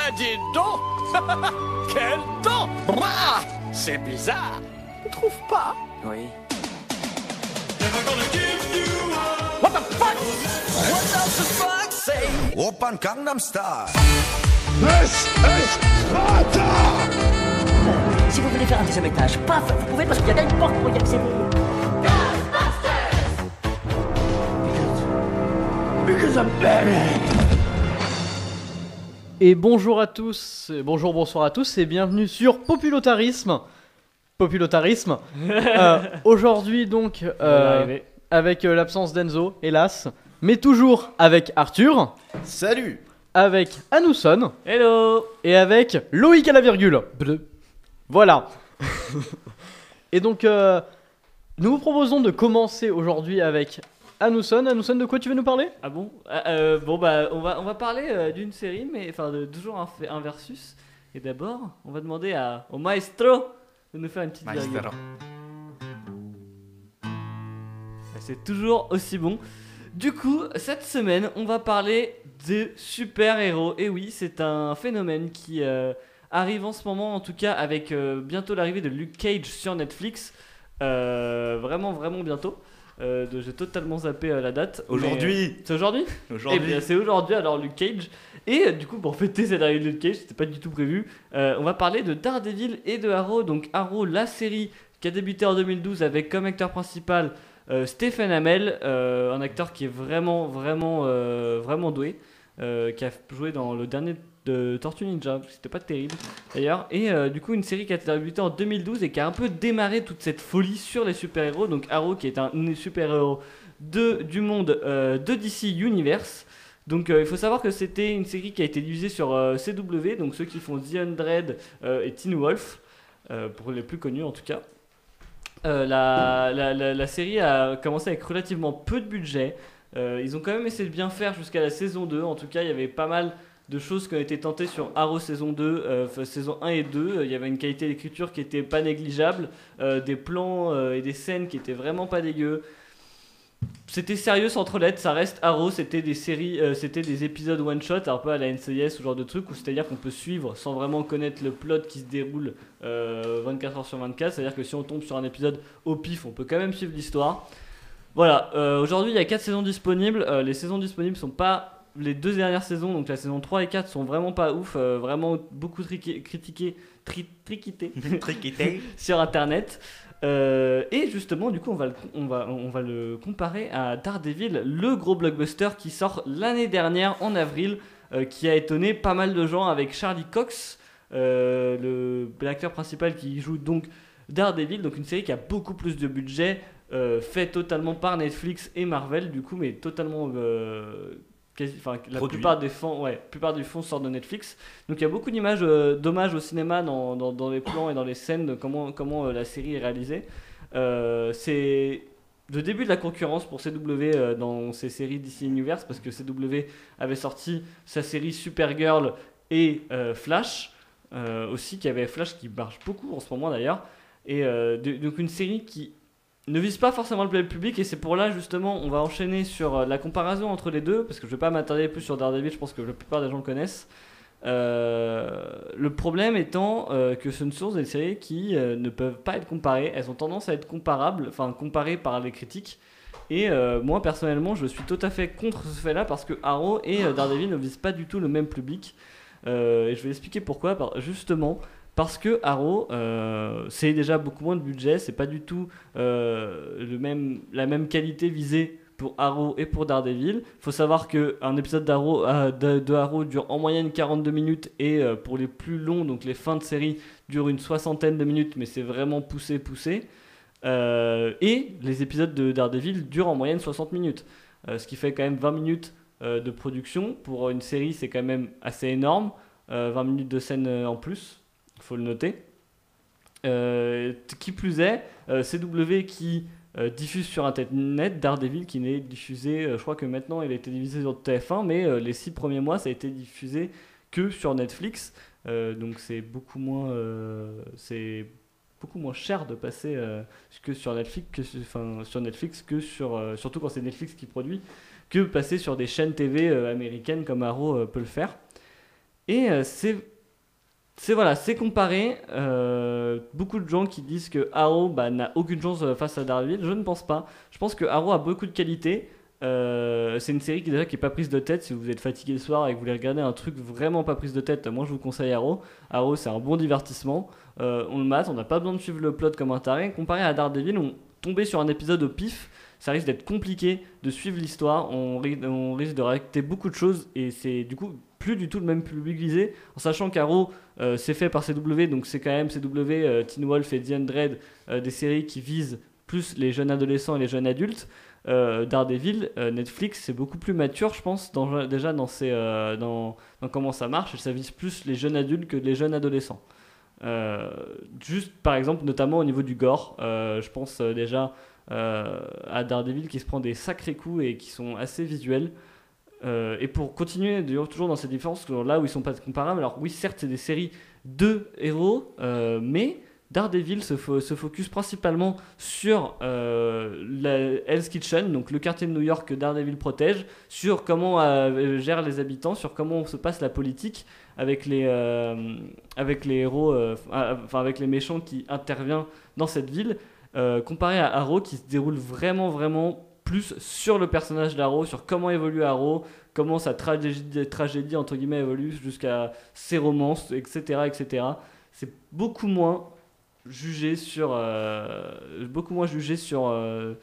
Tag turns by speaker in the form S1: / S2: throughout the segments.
S1: Ben dis donc. Quel temps. Ouah, c'est bizarre. Tu trouves pas?
S2: Oui.
S1: What the fuck? What does the fuck say?
S3: Opern Gangnam Style.
S1: This is Sparta!
S4: Si vous voulez faire un deuxième étage, paf, vous pouvez parce qu'il y a une porte pour y accéder.
S1: Because I'm better.
S5: Et bonjour à tous, bonsoir à tous et bienvenue sur Populotarisme. Aujourd'hui donc avec l'absence d'Enzo, hélas, mais toujours avec Arthur.
S6: Salut.
S5: Avec Anousson.
S7: Hello.
S5: Et avec Loïc à la virgule. Bleu. Voilà. Et donc nous vous proposons de commencer aujourd'hui avec Anousson. Anousson, de quoi tu veux nous parler?
S7: Ah bon? Bon bah on va parler d'une série, mais enfin toujours un versus. Et d'abord on va demander au maestro de nous faire une petite blague. C'est toujours aussi bon. Du coup, cette semaine, on va parler de super-héros. Et oui, c'est un phénomène qui arrive en ce moment, en tout cas, avec bientôt l'arrivée de Luke Cage sur Netflix. Vraiment bientôt. J'ai totalement zappé la date.
S6: Aujourd'hui.
S7: C'est aujourd'hui? Eh bien, c'est aujourd'hui, alors Luke Cage. Et du coup, pour fêter cette arrivée de Luke Cage, c'était pas du tout prévu. On va parler de Daredevil et de Arrow. Donc, Arrow, la série qui a débuté en 2012 avec comme acteur principal Stephen Amell, un acteur qui est vraiment doué, qui a joué dans le dernier de Tortue Ninja, c'était pas terrible d'ailleurs, et du coup une série qui a débuté en 2012 et qui a un peu démarré toute cette folie sur les super-héros. Donc Arrow qui est un super-héros du monde de DC Universe. Donc il faut savoir que c'était une série qui a été diffusée sur CW, donc ceux qui font The Undread et Teen Wolf, pour les plus connus en tout cas. La série a commencé avec relativement peu de budget. Ils ont quand même essayé de bien faire jusqu'à la saison 2. En tout cas, il y avait pas mal de choses qui ont été tentées sur Arrow saison 2, saison 1 et 2. Il y avait une qualité d'écriture qui était pas négligeable, des plans et des scènes qui étaient vraiment pas dégueux. C'était sérieux sans trop l'être, ça reste Arrow, c'était des séries, c'était des épisodes one shot, un peu à la NCIS, ce genre de truc, où c'est-à-dire qu'on peut suivre sans vraiment connaître le plot qui se déroule 24 heures sur 24, c'est-à-dire que si on tombe sur un épisode au pif, on peut quand même suivre l'histoire. Voilà, aujourd'hui il y a 4 saisons disponibles, les saisons disponibles sont pas les 2 dernières saisons, donc la saison 3 et 4 sont vraiment pas ouf, vraiment beaucoup critiquées sur internet. Et justement, du coup, on va le comparer à Daredevil, le gros blockbuster qui sort l'année dernière en avril, qui a étonné pas mal de gens avec Charlie Cox, l'acteur principal qui joue donc Daredevil, donc une série qui a beaucoup plus de budget, fait totalement par Netflix et Marvel, du coup, mais totalement. La plupart des fonds sortent de Netflix. Donc il y a beaucoup d'images, d'hommages au cinéma dans les plans et dans les scènes de comment la série est réalisée. C'est le début de la concurrence pour CW dans ces séries DC Universe, parce que CW avait sorti sa série Supergirl et Flash, aussi, qui avait Flash qui marche beaucoup en ce moment d'ailleurs. Et donc une série qui ne vise pas forcément le public, et c'est pour là justement on va enchaîner sur la comparaison entre les deux, parce que je vais pas m'attarder plus sur Daredevil, je pense que la plupart des gens le connaissent. Le problème étant que ce sont des séries qui ne peuvent pas être comparées, elles ont tendance à être comparées par les critiques, et moi personnellement je suis tout à fait contre ce fait là, parce que Arrow et Daredevil ne visent pas du tout le même public, et je vais expliquer pourquoi. Justement parce que Arrow, c'est déjà beaucoup moins de budget, c'est pas du tout la même qualité visée pour Arrow et pour Daredevil. Il faut savoir qu'un épisode de Arrow dure en moyenne 42 minutes, et pour les plus longs, donc les fins de série, durent une 60aine de minutes, mais c'est vraiment poussé. Et les épisodes de Daredevil durent en moyenne 60 minutes, ce qui fait quand même 20 minutes de production. Pour une série, c'est quand même assez énorme, 20 minutes de scène en plus. Faut le noter. Qui plus est, CW qui diffuse sur Internet, Daredevil qui n'est diffusé, je crois que maintenant il a été diffusé sur TF1, mais les 6 premiers mois ça a été diffusé que sur Netflix, donc c'est beaucoup moins cher de passer que sur Netflix, surtout quand c'est Netflix qui produit, que passer sur des chaînes TV américaines comme Arrow peut le faire. Et c'est comparé. Beaucoup de gens qui disent que Arrow n'a aucune chance face à Daredevil. Je ne pense pas. Je pense que Arrow a beaucoup de qualité. C'est une série qui est pas prise de tête. Si vous êtes fatigué le soir et que vous voulez regarder un truc vraiment pas prise de tête, moi je vous conseille Arrow. Arrow, c'est un bon divertissement. On le mate, on n'a pas besoin de suivre le plot comme un taré. Comparé à Daredevil, on tombait sur un épisode au pif. Ça risque d'être compliqué de suivre l'histoire. On risque de rater beaucoup de choses et c'est du coup plus du tout le même public visé. En sachant qu'Arrow c'est fait par CW, donc c'est quand même CW, Teen Wolf et The Undread, des séries qui visent plus les jeunes adolescents et les jeunes adultes. Daredevil, Netflix, c'est beaucoup plus mature, je pense, déjà dans comment ça marche, et ça vise plus les jeunes adultes que les jeunes adolescents. Juste par exemple, notamment au niveau du gore, je pense déjà à Daredevil qui se prend des sacrés coups et qui sont assez visuels. Et pour continuer toujours dans ces différences, là où ils sont pas comparables, alors oui, certes, c'est des séries de héros, mais Daredevil se focus principalement sur la Hell's Kitchen, donc le quartier de New York que Daredevil protège, sur comment gèrent les habitants, sur comment se passe la politique avec les héros, avec les méchants qui interviennent dans cette ville, comparé à Arrow qui se déroule vraiment, vraiment plus sur le personnage d'Arrow, sur comment évolue Arrow, comment sa tragédie entre guillemets évolue jusqu'à ses romances, etc., etc. C'est beaucoup moins jugé sur en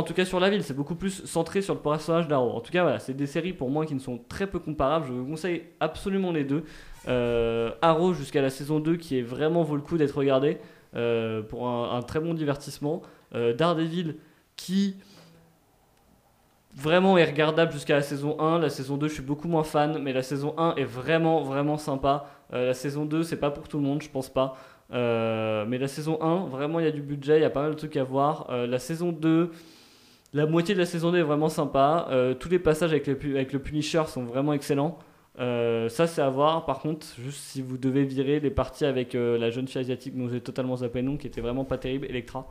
S7: tout cas sur la ville, c'est beaucoup plus centré sur le personnage d'Arrow. En tout cas voilà, c'est des séries pour moi qui ne sont très peu comparables. Je vous conseille absolument les deux. Arrow jusqu'à la saison 2 qui est vraiment vaut le coup d'être regardé pour un très bon divertissement. Daredevil qui vraiment est regardable jusqu'à la saison 1. La saison 2 je suis beaucoup moins fan, mais la saison 1 est vraiment vraiment sympa. La saison 2 c'est pas pour tout le monde, je pense pas. Mais la saison 1, vraiment il y a du budget, il y a pas mal de trucs à voir. La saison 2, la moitié de la saison 2 est vraiment sympa. Tous les passages avec le Punisher sont vraiment excellents. Ça c'est à voir. Par contre, juste si vous devez virer les parties avec la jeune fille asiatique dont j'ai totalement zappé le nom, qui était vraiment pas terrible, Elektra.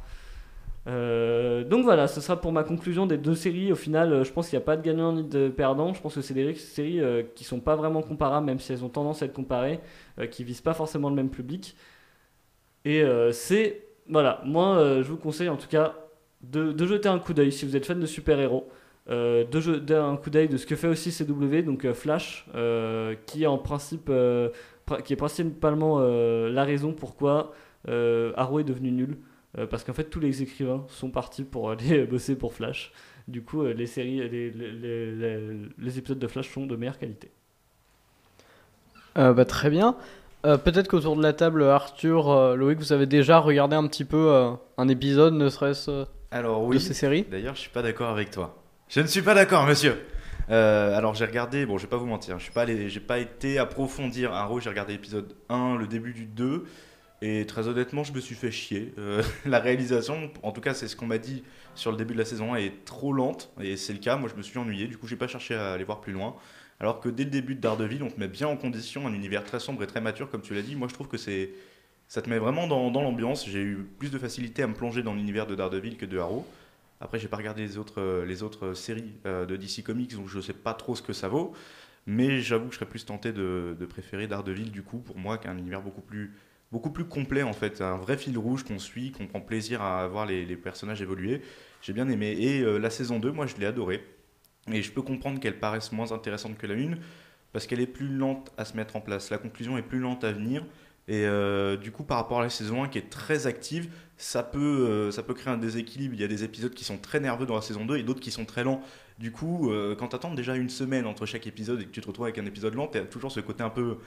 S7: Donc voilà, ce sera pour ma conclusion des deux séries. Au final, je pense qu'il n'y a pas de gagnant ni de perdant. Je pense que c'est des séries qui sont pas vraiment comparables, même si elles ont tendance à être comparées, qui visent pas forcément le même public. Et voilà, moi je vous conseille en tout cas de jeter un coup d'œil si vous êtes fan de super-héros, de jeter un coup d'œil de ce que fait aussi CW, donc Flash, qui est principalement la raison pourquoi Arrow est devenu nul, parce qu'en fait tous les écrivains sont partis pour aller bosser pour Flash. Du coup les séries, les épisodes de Flash sont de meilleure qualité.
S5: Très bien. Peut-être qu'autour de la table, Arthur, Loïc, vous avez déjà regardé un petit peu un épisode, ne serait-ce
S3: Alors
S5: de
S3: oui,
S5: ces séries.
S3: d'ailleurs je suis pas d'accord avec toi. Je ne suis pas d'accord, monsieur. Alors j'ai regardé, bon je vais pas vous mentir, j'ai pas été approfondir Arrow, j'ai regardé l'épisode 1, le début du 2, et très honnêtement je me suis fait chier. La réalisation, en tout cas c'est ce qu'on m'a dit sur le début de la saison 1, est trop lente, et c'est le cas, moi je me suis ennuyé, du coup j'ai pas cherché à aller voir plus loin. Alors que dès le début de Daredevil, on te met bien en condition un univers très sombre et très mature, comme tu l'as dit. Moi, je trouve que ça te met vraiment dans l'ambiance. J'ai eu plus de facilité à me plonger dans l'univers de Daredevil que de Arrow. Après, j'ai pas regardé les autres séries de DC Comics, donc je sais pas trop ce que ça vaut. Mais j'avoue que je serais plus tenté de préférer Daredevil, du coup, pour moi, qui est un univers beaucoup plus complet, en fait. Un vrai fil rouge qu'on suit, qu'on prend plaisir à voir les personnages évoluer. J'ai bien aimé. Et la saison 2, moi, je l'ai adorée. Et je peux comprendre qu'elle paraisse moins intéressante que la 1 parce qu'elle est plus lente à se mettre en place. La conclusion est plus lente à venir. Et du coup, par rapport à la saison 1 qui est très active, ça peut créer un déséquilibre. Il y a des épisodes qui sont très nerveux dans la saison 2 et d'autres qui sont très lents. Du coup, quand tu attends déjà une semaine entre chaque épisode et que tu te retrouves avec un épisode lent, tu as toujours ce côté un peu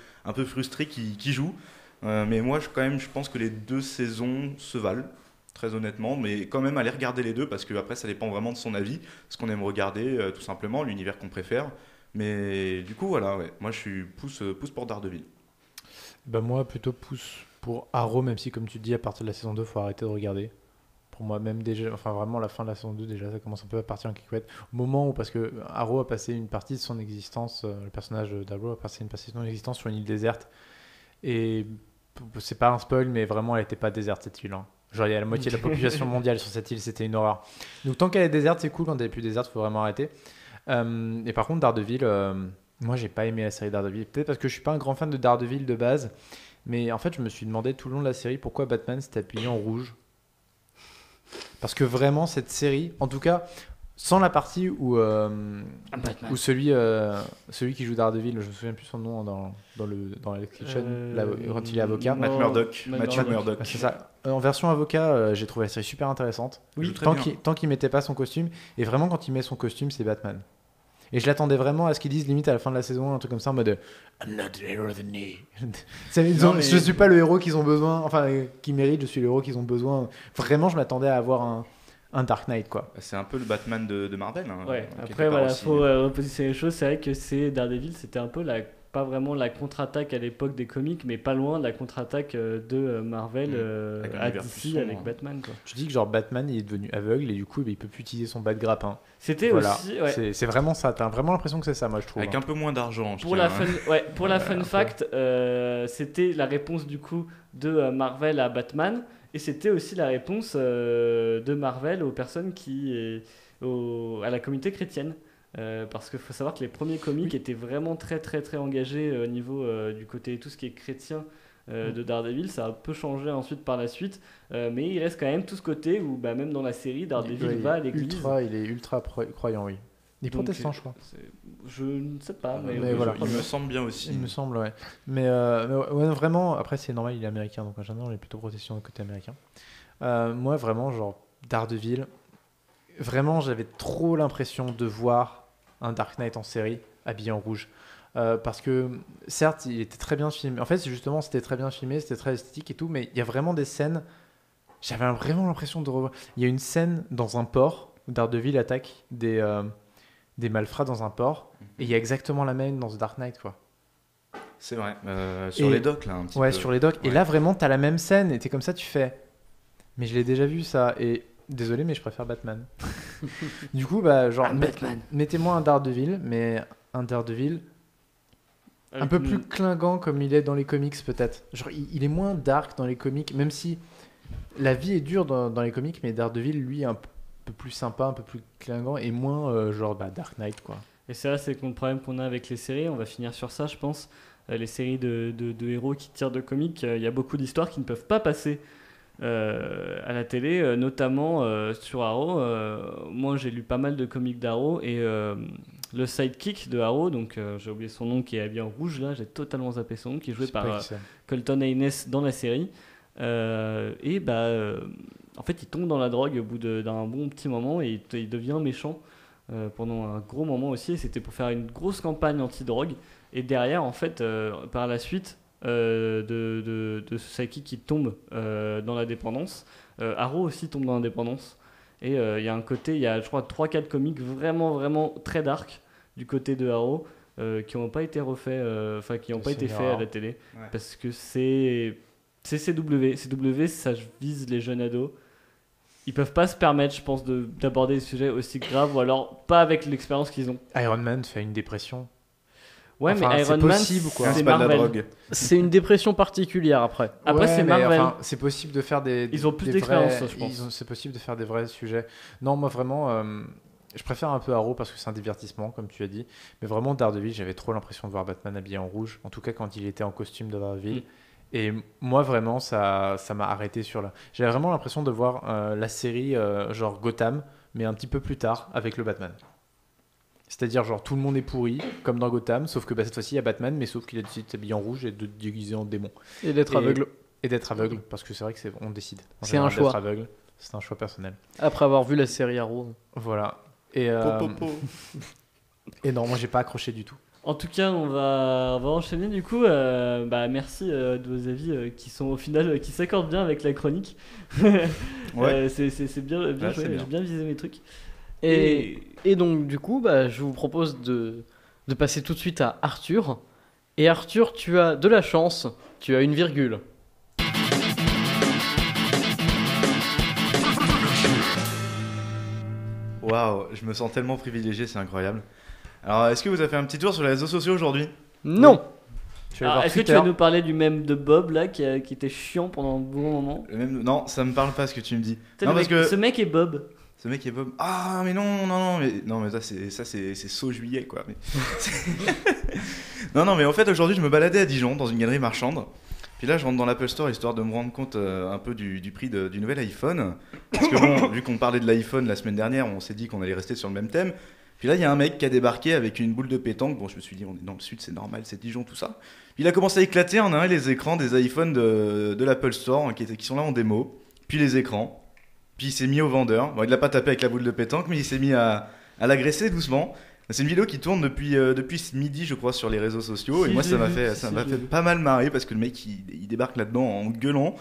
S3: frustré qui joue. Mais moi, je pense que les deux saisons se valent. Très honnêtement, mais quand même aller regarder les deux parce que après ça dépend vraiment de son avis, ce qu'on aime regarder, tout simplement, l'univers qu'on préfère. Mais du coup, voilà, ouais. Moi je suis pouce pour Daredevil.
S2: Bah moi plutôt pouce pour Arrow, même si comme tu dis à partir de la saison 2 faut arrêter de regarder. Pour moi même déjà, enfin vraiment la fin de la saison 2 déjà ça commence un peu à partir en cacahuète. Au moment où, parce que Arrow a passé une partie de son existence, le personnage d'Arrow a passé une partie de son existence sur une île déserte. Et c'est pas un spoil, mais vraiment elle était pas déserte cette île, hein. Genre il y a la moitié de la population mondiale sur cette île, c'était une horreur. Donc tant qu'elle est déserte c'est cool, quand elle est plus déserte faut vraiment arrêter. Et par contre Daredevil, Moi, j'ai pas aimé la série Daredevil. Peut-être parce que je suis pas un grand fan de Daredevil de base. Mais en fait, je me suis demandé tout le long de la série pourquoi Batman s'était habillé en rouge. Parce que vraiment, cette série, en tout cas, sans la partie où,
S7: Batman.
S2: où celui qui joue Daredevil, je me souviens plus son nom dans la description, quand il est avocat.
S3: Matt
S7: non,
S3: Murdock.
S7: Matt
S3: Matthew
S7: Murdock.
S3: Murdock.
S2: C'est ça. En version avocat, j'ai trouvé la série super intéressante.
S3: Oui, très
S2: tant
S3: bien.
S2: qu'il mettait pas son costume. Et vraiment, quand il met son costume, c'est Batman. Et je l'attendais vraiment à ce qu'ils disent limite à la fin de la saison, un truc comme ça en mode I'm not the hero of the knee.
S3: Non, mais-
S2: Je suis pas le héros qu'ils ont besoin, enfin qu'ils méritent, je suis le héros qu'ils ont besoin. Vraiment, je m'attendais à avoir un Dark Knight quoi.
S3: C'est un peu le Batman de Marvel. Hein,
S7: Ouais,
S3: quelque
S7: après
S3: part
S7: voilà,
S3: aussi.
S7: faut repositionner les choses. C'est vrai que c'est Daredevil, c'était un peu pas vraiment la contre-attaque à l'époque des comics, mais pas loin de la contre-attaque de Marvel
S3: Avec un
S7: à
S3: univers plus
S7: DC
S3: sombre,
S7: avec
S3: hein.
S7: Batman. Quoi.
S2: Tu dis que genre Batman il est devenu aveugle et du coup il peut plus utiliser son bat de grappin.
S7: C'était
S2: Voilà,
S7: aussi. Ouais.
S2: c'est vraiment ça. T'as vraiment l'impression que c'est ça, moi je trouve.
S3: Avec un peu moins d'argent. je
S7: Pour
S3: tiens,
S7: la
S3: hein.
S7: fun, ouais, pour la fun
S2: un peu.
S7: fact, c'était la réponse du coup de Marvel à Batman, et c'était aussi la réponse de Marvel aux personnes à la communauté chrétienne. Parce qu'il faut savoir que les premiers comics étaient vraiment très très très engagés au niveau du côté tout ce qui est chrétien de Daredevil. Ça a un peu changé ensuite par la suite, mais il reste quand même tout ce côté où bah, même dans la série Daredevil
S2: Ouais,
S7: va à l'église.
S2: il est ultra croyant, oui. Il est
S7: Donc,
S2: protestant, je crois.
S7: Je ne sais pas, mais,
S2: Mais voilà.
S3: Il me semble bien aussi.
S2: Il me semble, ouais. Mais ouais, vraiment, après, c'est normal, il est américain, donc en général, on est plutôt protestant du côté américain. Moi, vraiment, genre, Daredevil, vraiment, j'avais trop l'impression de voir un Dark Knight en série, habillé en rouge. Parce que, certes, il était très bien filmé. En fait, justement, c'était très bien filmé, c'était très esthétique et tout, mais il y a vraiment des scènes. J'avais vraiment l'impression de revoir. Il y a une scène dans un port où Daredevil attaque des malfrats dans un port, et il y a exactement la même dans The Dark Knight, quoi.
S3: C'est vrai. Sur
S2: Et-
S3: les docks, là, un petit
S2: Ouais,
S3: peu.
S2: sur les docks. Et
S3: Ouais.
S2: là, vraiment, t'as la même scène, et t'es comme ça, tu fais. Mais je l'ai déjà vu, ça. Et désolé, mais je préfère Batman. Du coup, bah, genre, mettez-moi un Daredevil, mais un Daredevil un
S7: avec
S2: peu
S7: une-
S2: plus clinquant comme il est dans les comics, peut-être. Genre, il est moins dark dans les comics, même si la vie est dure dans les comics, mais Daredevil, lui, est un peu plus sympa, un peu plus clinquant, et moins, genre, bah, Dark Knight, quoi.
S7: Et c'est là, c'est le problème qu'on a avec les séries. On va finir sur ça, je pense. Les séries de héros qui tirent de comics, il y a beaucoup d'histoires qui ne peuvent pas passer à la télé, notamment sur Arrow. Moi, j'ai lu pas mal de comics d'Arrow et le sidekick de Arrow, donc j'ai oublié son nom, qui est habillé en rouge, là, j'ai totalement zappé son nom, qui est joué
S2: Je sais pas
S7: par
S2: qui c'est.
S7: Colton Haynes dans la série. Et bah, en fait, il tombe dans la drogue au bout d'un bon petit moment et il devient méchant pendant un gros moment aussi. Et c'était pour faire une grosse campagne anti-drogue. Et derrière, en fait, par la suite de ce Saki qui tombe dans la dépendance, Arrow aussi tombe dans la dépendance. Et il y a un côté, il y a je crois 3-4 comics vraiment, vraiment très dark du côté de Arrow qui n'ont pas été refaits, enfin qui n'ont pas
S2: C'est
S7: été faits
S2: rare.
S7: à la télé.
S3: Ouais.
S7: Parce que c'est CW. CW, ça vise les jeunes ados. Ils peuvent pas se permettre, je pense, d'aborder des sujets aussi graves, ou alors pas avec l'expérience qu'ils ont.
S2: Iron Man fait une dépression.
S7: Ouais,
S2: Enfin,
S7: mais
S2: c'est
S7: Iron Man,
S2: possible, quoi.
S7: c'est
S3: C'est pas de la
S7: Marvel.
S3: drogue.
S5: C'est une dépression particulière après.
S7: Après,
S2: Ouais,
S7: c'est
S2: mais
S7: Marvel.
S2: enfin, c'est possible de faire des.
S7: Ils ont plus
S2: des
S7: d'expérience,
S2: vrais-
S7: je pense.
S2: C'est possible de faire des vrais sujets. Non, moi vraiment, je préfère un peu Arrow parce que c'est un divertissement, comme tu as dit. Mais vraiment, Daredevil, j'avais trop l'impression de voir Batman habillé en rouge. En tout cas, quand il était en costume de Daredevil. Et moi, vraiment, ça m'a arrêté sur là. J'avais vraiment l'impression de voir la série genre Gotham, mais un petit peu plus tard avec le Batman. C'est-à-dire, genre, tout le monde est pourri, comme dans Gotham, sauf que bah, cette fois-ci, il y a Batman, mais sauf qu'il a décidé de s'habiller en rouge et de se déguiser en démon.
S5: Et d'être
S2: Et-
S5: aveugle.
S2: Et d'être aveugle, parce que c'est vrai que on décide. En
S5: C'est un
S2: général,
S5: choix.
S2: d'être aveugle, c'est un choix personnel.
S5: Après avoir vu la série Arrow.
S2: Voilà. Et, et non, moi, j'ai pas accroché du tout.
S7: En tout cas, on va enchaîner du coup. Bah, merci de vos avis qui sont au final qui s'accordent bien avec la chronique.
S3: Ouais.
S7: C'est bien, bien
S3: Ouais,
S7: joué,
S3: c'est bien.
S7: j'ai bien visé mes trucs.
S5: Et donc, du coup, bah, je vous propose de passer tout de suite à Arthur. Et Arthur, tu as de la chance, tu as une virgule.
S3: Waouh, je me sens tellement privilégié, c'est incroyable. Alors, est-ce que vous avez fait un petit tour sur les réseaux sociaux aujourd'hui?
S5: Non.
S2: Je vais
S7: Alors,
S2: voir
S7: est-ce que tu
S2: Twitter.
S7: vas nous parler du mème de Bob là qui était chiant pendant un bon moment?
S3: Non, ça me parle pas ce que tu me dis.
S7: Tu sais,
S3: Non,
S7: le
S3: parce
S7: mec-
S3: que
S7: Ce mec est Bob.
S3: Ce mec est Bob. Ah mais non mais ça c'est saut juillet quoi. Mais non mais en fait aujourd'hui je me baladais à Dijon dans une galerie marchande. Puis là je rentre dans l'Apple Store histoire de me rendre compte un peu du prix du nouvel iPhone. Parce que bon, vu qu'on parlait de l'iPhone la semaine dernière, on s'est dit qu'on allait rester sur le même thème. Puis là il y a un mec qui a débarqué avec une boule de pétanque. Bon je me suis dit on est dans le sud, c'est normal, c'est Dijon tout ça. Puis il a commencé à éclater en un les écrans des iPhones de l'Apple Store hein, qui sont là en démo. Puis les écrans. Puis il s'est mis au vendeur. Bon, il l'a pas tapé avec la boule de pétanque, mais il s'est mis à l'agresser doucement. C'est une vidéo qui tourne depuis ce midi, je crois, sur les réseaux sociaux. Et moi, ça m'a fait pas mal marrer parce que le mec, il débarque là-dedans en gueulant.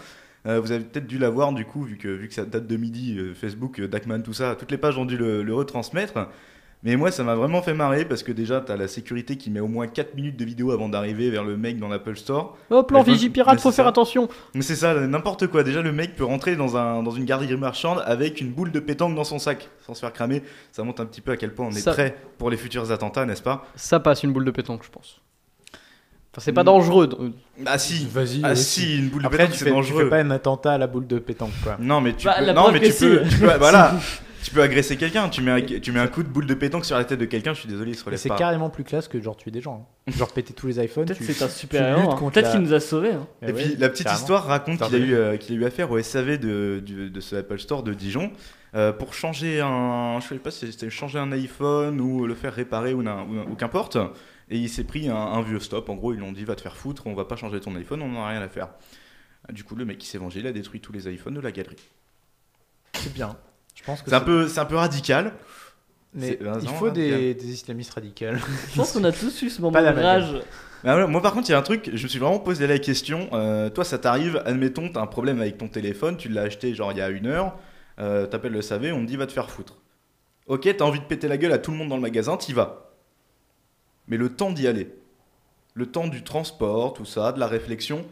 S3: Vous avez peut-être dû la voir, du coup, vu que ça date de midi, Facebook, Dacman, tout ça, toutes les pages ont dû le retransmettre. Mais moi, ça m'a vraiment fait marrer parce que déjà, t'as la sécurité qui met au moins 4 minutes de vidéo avant d'arriver vers le mec dans l'Apple Store.
S5: Hop, l'Anvigipirate, faut faire attention.
S3: Mais c'est ça, n'importe quoi. Déjà, le mec peut rentrer dans une galerie marchande avec une boule de pétanque dans son sac sans se faire cramer. Ça montre un petit peu à quel point on est prêt pour les futurs attentats, n'est-ce pas?
S5: Ça passe une boule de pétanque, je pense. Enfin, c'est pas dangereux.
S3: Ah si,
S2: Vas-y.
S3: si, une boule de
S2: Après,
S3: pétanque c'est dangereux.
S2: Tu fais pas un attentat à la boule de pétanque, quoi.
S3: Non, mais tu
S7: Bah,
S3: peux,
S7: la
S3: non,
S7: preuve
S3: mais
S7: que
S3: tu peux, voilà. Tu peux agresser quelqu'un, tu mets un coup de boule de pétanque sur la tête de quelqu'un, je suis désolé, il se
S2: Mais
S3: relève
S2: c'est
S3: pas.
S2: carrément plus classe que genre tuer des gens. Hein. Genre péter tous les iPhones.
S7: Peut-être
S2: tu-
S7: c'est un
S2: tu
S7: super
S2: luttes
S7: héros. Hein.
S2: contre
S7: Peut-être
S2: la-
S7: qu'il nous a sauvés. Hein.
S2: Eh
S3: Et
S2: ouais,
S3: puis la petite
S2: carrément.
S3: histoire raconte
S2: C'est
S3: qu'il a eu affaire au SAV de ce Apple Store de Dijon pour changer je sais pas si c'était changer un iPhone ou le faire réparer ou qu'importe. Et il s'est pris un vieux stop. En gros, ils lui ont dit va te faire foutre, on va pas changer ton iPhone, on n'en a rien à faire. Du coup, le mec il s'est vengé, il a détruit tous les iPhones de la galerie.
S2: C'est bien. Je pense que
S3: C'est un peu radical.
S2: Mais
S3: c'est
S2: il
S3: vraiment
S2: faut des
S3: radical.
S2: islamistes radicaux.
S7: Je pense qu'on a tous eu ce moment
S2: Pas
S7: de
S2: d'amalgame.
S7: rage.
S3: Mais alors, moi par contre il y a un truc, je me suis vraiment posé la question, toi ça t'arrive, admettons t'as un problème avec ton téléphone, tu l'as acheté genre il y a 1 heure, t'appelles le SAV, on te dit va te faire foutre. Ok, t'as envie de péter la gueule à tout le monde dans le magasin, t'y vas. Mais le temps d'y aller, le temps du transport, tout ça, de la réflexion,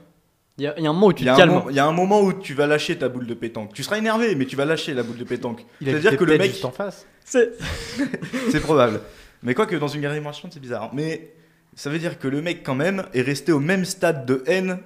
S5: Il y a un moment où tu
S3: il y
S5: te calmes.
S3: il y a un moment où tu vas lâcher ta boule de pétanque. Tu seras énervé mais tu vas lâcher la boule de pétanque. C'est-à-dire que le mec...
S2: juste en face.
S3: C'est probable. Mais quoi que dans une galerie marchande, c'est bizarre. Mais ça veut dire que le mec, quand même, est resté au même stade de haine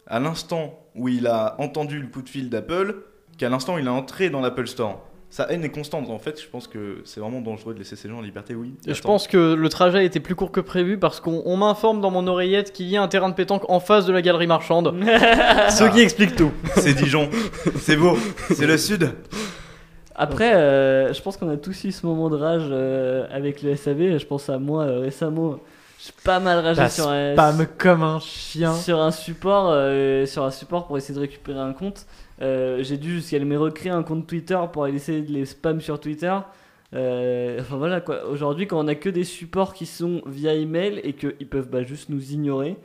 S3: à l'instant où il a entendu le coup de fil d'Apple qu'à l'instant où il est entré dans l'Apple Store. Sa haine est constante. En fait, je pense que c'est vraiment dangereux de laisser ces gens en liberté, oui.
S5: Et je pense que le trajet a été plus court que prévu parce qu'on m'informe dans mon oreillette qu'il y a un terrain de pétanque en face de la galerie marchande. Ce qui explique tout.
S3: C'est Dijon. C'est beau. C'est le sud.
S7: Après, je pense qu'on a tous eu ce moment de rage avec le SAV. Je pense à moi récemment. J'ai pas mal ragé
S2: T'as
S7: sur
S2: spam comme un chien.
S7: sur un support pour essayer de récupérer un compte. J'ai dû jusqu'à me recréer un compte Twitter pour essayer de les spam sur Twitter. Enfin voilà quoi. Aujourd'hui, quand on a que des supports qui sont via email et qu'ils peuvent juste nous ignorer,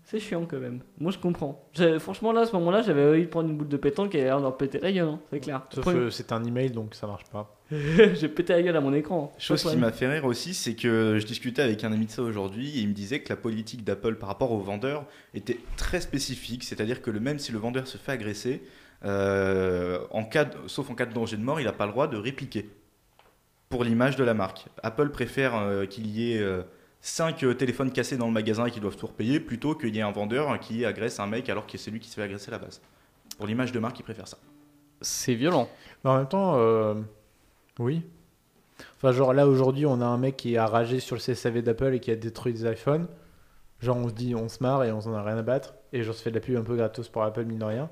S7: c'est chiant quand même. Moi je comprends. Franchement là, à ce moment-là, j'avais envie de prendre une boule de pétanque et leur péter la gueule, hein, c'est clair.
S2: Sauf que c'est un email donc ça marche pas.
S7: J'ai pété la gueule à mon écran.
S3: Chose qui m'a fait rire aussi, c'est que je discutais avec un ami de ça aujourd'hui et il me disait que la politique d'Apple par rapport aux vendeurs était très spécifique, c'est-à-dire que même si le vendeur se fait agresser, sauf en cas de danger de mort, il n'a pas le droit de répliquer pour l'image de la marque. Apple préfère qu'il y ait 5 téléphones cassés dans le magasin et qu'ils doivent tout repayer plutôt qu'il y ait un vendeur qui agresse un mec alors que c'est lui qui se fait agresser à la base. Pour l'image de marque, ils préfèrent ça.
S5: C'est violent.
S2: Mais en même temps, oui. Enfin, genre là aujourd'hui, on a un mec qui a ragé sur le SAV d'Apple et qui a détruit des iPhones. Genre, on se dit, on se marre et on s'en a rien à battre. Et genre, se fait de la pub un peu gratos pour Apple, mine de rien.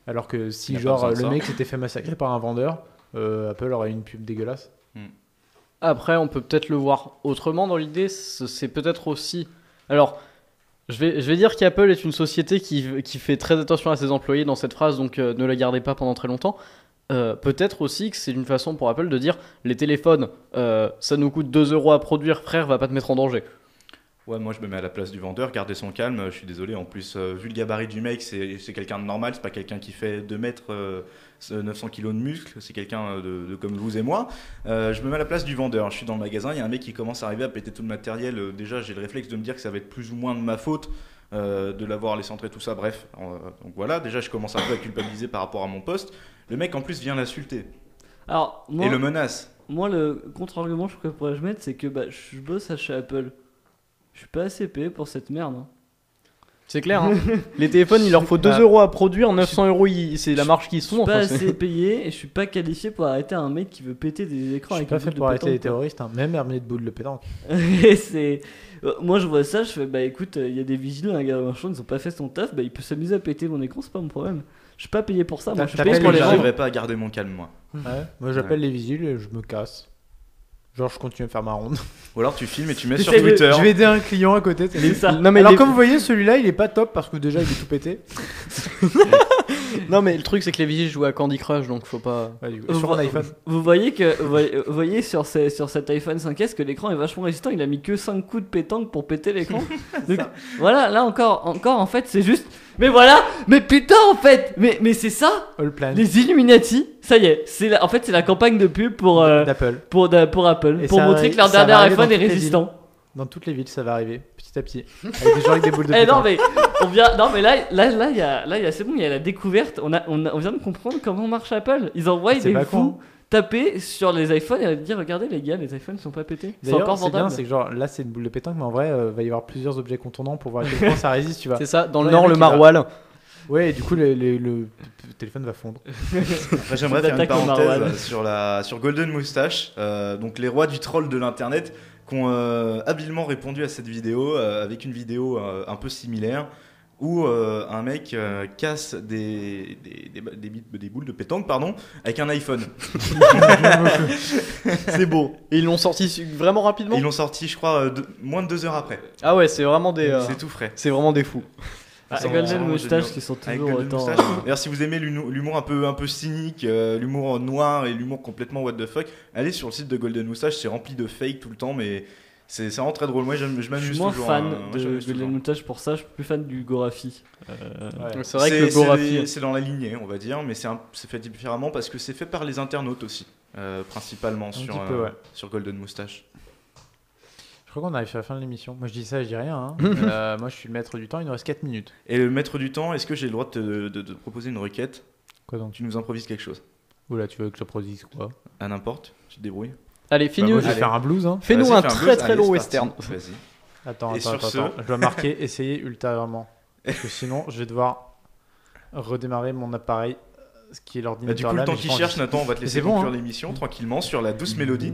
S2: Alors que si,
S3: Il a pas
S2: genre,
S3: besoin de
S2: le
S3: ça.
S2: mec s'était fait massacrer par un vendeur, Apple aurait une pub dégueulasse.
S5: Après, on peut peut-être le voir autrement dans l'idée. C'est peut-être aussi. Alors, je vais dire qu'Apple est une société qui fait très attention à ses employés dans cette phrase, donc ne la gardez pas pendant très longtemps. Peut-être aussi que c'est une façon pour Apple de dire les téléphones, ça nous coûte 2 € à produire, frère, va pas te mettre en danger.
S3: Ouais, moi je me mets à la place du vendeur, garder son calme, je suis désolé, en plus, vu le gabarit du mec, c'est quelqu'un de normal, c'est pas quelqu'un qui fait 2 mètres, 900 kilos de muscles, c'est quelqu'un de comme vous et moi. Je me mets à la place du vendeur, je suis dans le magasin, il y a un mec qui commence à arriver à péter tout le matériel, déjà j'ai le réflexe de me dire que ça va être plus ou moins de ma faute, de l'avoir laissé entrer tout ça, bref. Donc voilà, déjà je commence un peu à culpabiliser par rapport à mon poste. Le mec en plus vient l'insulter
S7: Alors,
S3: et le menace.
S7: moi, le contre-argument que je pourrais mettre, c'est que je bosse chez Apple. Je suis pas assez payé pour cette merde. Hein.
S5: C'est clair. Hein. Les téléphones, il leur faut 2 euros à produire, 900 euros, c'est la marge qu'ils
S7: Je suis
S5: sont.
S7: pas
S5: Enfin, c'est-
S7: assez payé et je suis pas qualifié pour arrêter un mec qui veut péter des écrans
S2: Je suis
S7: avec
S2: pas
S7: une
S2: fait
S7: boule de
S2: pour arrêter les
S7: pétanque, quoi.
S2: terroristes, hein. Même armé de boules de pétanque.
S7: Et c'est. Moi je vois ça, je fais bah écoute, il y a des vigiles, un gars marchand, ils ont pas fait son taf, bah il peut s'amuser à péter mon écran, c'est pas mon problème. Je suis pas payé pour ça, moi je suis
S2: T'appelles
S7: payé pour les
S2: les gens.
S7: rendre.
S3: J'arriverai pas à garder mon calme, moi.
S2: Ouais. Moi, j'appelle les vigiles et je me casse. Genre, je continue à faire ma ronde.
S3: Ou alors tu filmes et tu mets
S7: Mais
S3: sur
S7: c'est le-
S3: Twitter.
S2: Je vais aider un client à côté.
S7: C'est ça.
S5: Non, mais
S2: Alors,
S5: les-
S2: comme vous voyez, celui-là, il est pas top parce que déjà, il est tout pété.
S5: non, mais le truc, c'est que les vigiles jouent à Candy Crush, donc faut pas.
S2: Ouais, du coup, sur un iPhone.
S7: Vous voyez que vous voyez sur cet iPhone 5S que l'écran est vachement résistant, il a mis que 5 coups de pétanque pour péter l'écran. Donc, voilà, là encore en fait, c'est juste mais voilà, mais putain en fait, mais c'est ça
S2: All plan
S7: les Illuminati, ça y est, en fait c'est la campagne de pub pour
S2: d'Apple.
S7: pour Apple
S2: Et
S7: pour
S2: ça
S7: montrer
S2: va-
S7: que leur
S2: ça va
S7: dernier
S2: arriver
S7: iPhone
S2: dans
S7: est
S2: toutes les
S7: résistant.
S2: Dans toutes les villes, ça va arriver, petit à petit. Avec des gens avec des boules de
S7: Eh non
S2: pétanque.
S7: mais on vient non mais là il y a c'est bon, il y a la découverte, on vient de comprendre comment marche Apple. Ils envoient
S2: C'est
S7: des
S2: pas
S7: fous
S2: con.
S7: taper sur les iPhones et dire regardez les gars, les iPhones sont pas pétés. C'est
S2: D'ailleurs,
S7: encore
S2: c'est bien,
S7: vendable.
S2: c'est que genre là, c'est une boule de pétanque, mais en vrai, va y avoir plusieurs objets contondants pour voir à quel point ça résiste, tu vois.
S5: C'est ça, dans le
S2: Ouais,
S5: nord,
S2: le
S5: le
S2: mec, il va-
S5: maroilles.
S2: Ouais, et du coup, le téléphone va fondre.
S3: Après, j'aimerais faire une
S7: L'attaque au maroilles.
S3: parenthèse sur Golden Moustache, donc les rois du troll de l'internet, qui ont habilement répondu à cette vidéo avec une vidéo un peu similaire où un mec casse des boules de pétanque avec un iPhone.
S5: C'est beau. Et ils l'ont sorti vraiment rapidement.
S3: Et ils l'ont sorti, je crois, moins de 2 heures après.
S5: Ah ouais, c'est vraiment des.
S3: C'est tout frais.
S5: C'est vraiment des fous.
S7: Ah,
S3: Ils sont
S7: Golden
S3: vraiment
S7: Moustache
S3: géniaux.
S7: qui sont
S3: Avec
S7: toujours
S3: Golden
S7: autant.
S3: Moustache. D'ailleurs, si vous aimez l'humour un peu cynique, l'humour noir et l'humour complètement what the fuck, allez sur le site de Golden Moustache, c'est rempli de fake tout le temps, mais c'est vraiment très drôle. Moi, je
S7: Je
S3: m'amuse
S7: suis moins
S3: toujours.
S7: fan
S3: Moi,
S7: de
S3: j'amuse
S7: Golden
S3: toujours.
S7: Moustache pour ça, je suis plus fan du Gorafi.
S2: Ouais.
S5: C'est vrai que le Gorafi.
S3: C'est dans la lignée, on va dire, mais c'est fait différemment parce que c'est fait par les internautes aussi, principalement
S2: petit
S3: sur,
S2: peu, ouais.
S3: sur Golden Moustache.
S2: Je crois qu'on arrive à la fin de l'émission. Moi, je dis ça, je dis rien. Hein. Moi, je suis le maître du temps, il nous reste 4 minutes.
S3: Et le maître du temps, est-ce que j'ai le droit de te proposer une requête?
S2: Quoi donc?
S3: Tu nous improvises quelque chose?
S2: Oula, tu veux que je produise quoi?
S3: À n'importe, tu te débrouilles.
S5: Allez,
S2: Bah,
S5: fais-nous
S2: moi, je vais
S3: allez.
S2: faire un blues. Hein.
S5: fais-nous
S3: Vas-y,
S5: un
S3: fais
S5: très
S3: buzz.
S5: très
S3: Allez,
S5: long
S3: c'est
S5: western.
S3: parti. Vas-y.
S2: Attends,
S3: Et sur ce-
S2: Je dois marquer essayer ultérieurement. Parce que sinon, je vais devoir redémarrer mon appareil, ce qui est
S3: Bah,
S2: l'ordinateur.
S3: du coup, le
S2: là,
S3: temps
S2: mais je
S3: qu'il
S2: pense-
S3: cherche, Nathan, on va te laisser
S2: c'est bon,
S3: conclure
S2: hein.
S3: l'émission tranquillement sur la douce mélodie.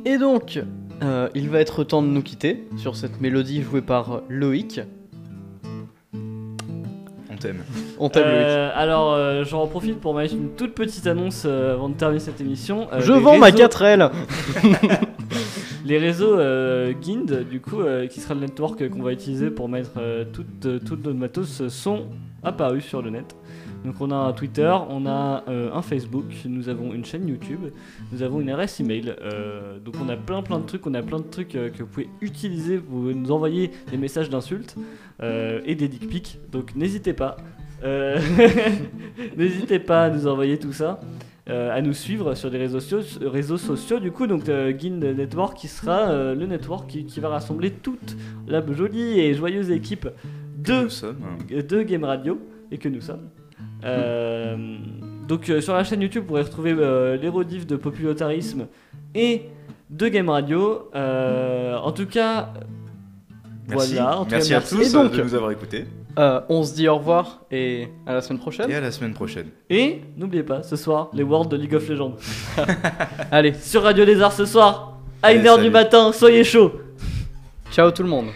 S5: Et donc, il va être temps de nous quitter sur cette mélodie jouée par Loïc.
S3: On t'aime.
S5: On t'aime Loïc.
S7: Alors, j'en profite pour mettre une toute petite annonce avant de terminer cette émission.
S5: Je
S7: Les
S5: vends ma
S7: réseaux-
S5: 4L.
S7: Les réseaux Guild, du coup, qui sera le network qu'on va utiliser pour mettre toute notre matos, sont apparus sur le net. Donc on a un Twitter, on a un Facebook, nous avons une chaîne YouTube, nous avons une adresse email. Donc on a plein de trucs, que vous pouvez utiliser, vous pouvez nous envoyer des messages d'insultes et des dick pics. Donc n'hésitez pas. N'hésitez pas à nous envoyer tout ça. À nous suivre sur les réseaux sociaux du coup, donc Guild Network qui sera le network qui va rassembler toute la jolie et joyeuse équipe
S3: Nous sommes.
S7: de Game Radio et que nous sommes. Donc sur la chaîne YouTube vous pourrez retrouver les rediffs de Populatarisme et de Game Radio. En tout cas,
S3: Merci.
S7: voilà. En tout cas,
S3: Merci à tous
S5: Et donc-
S3: de nous avoir écoutés.
S5: On se dit au revoir et à la semaine prochaine.
S3: Et à la semaine prochaine.
S7: Et n'oubliez pas, ce soir, les Worlds de League of Legends.
S5: Allez,
S7: Sur Radio Lézard ce soir, à
S3: Allez,
S7: 1h du
S3: salut.
S7: matin, soyez chauds.
S5: ciao tout le monde.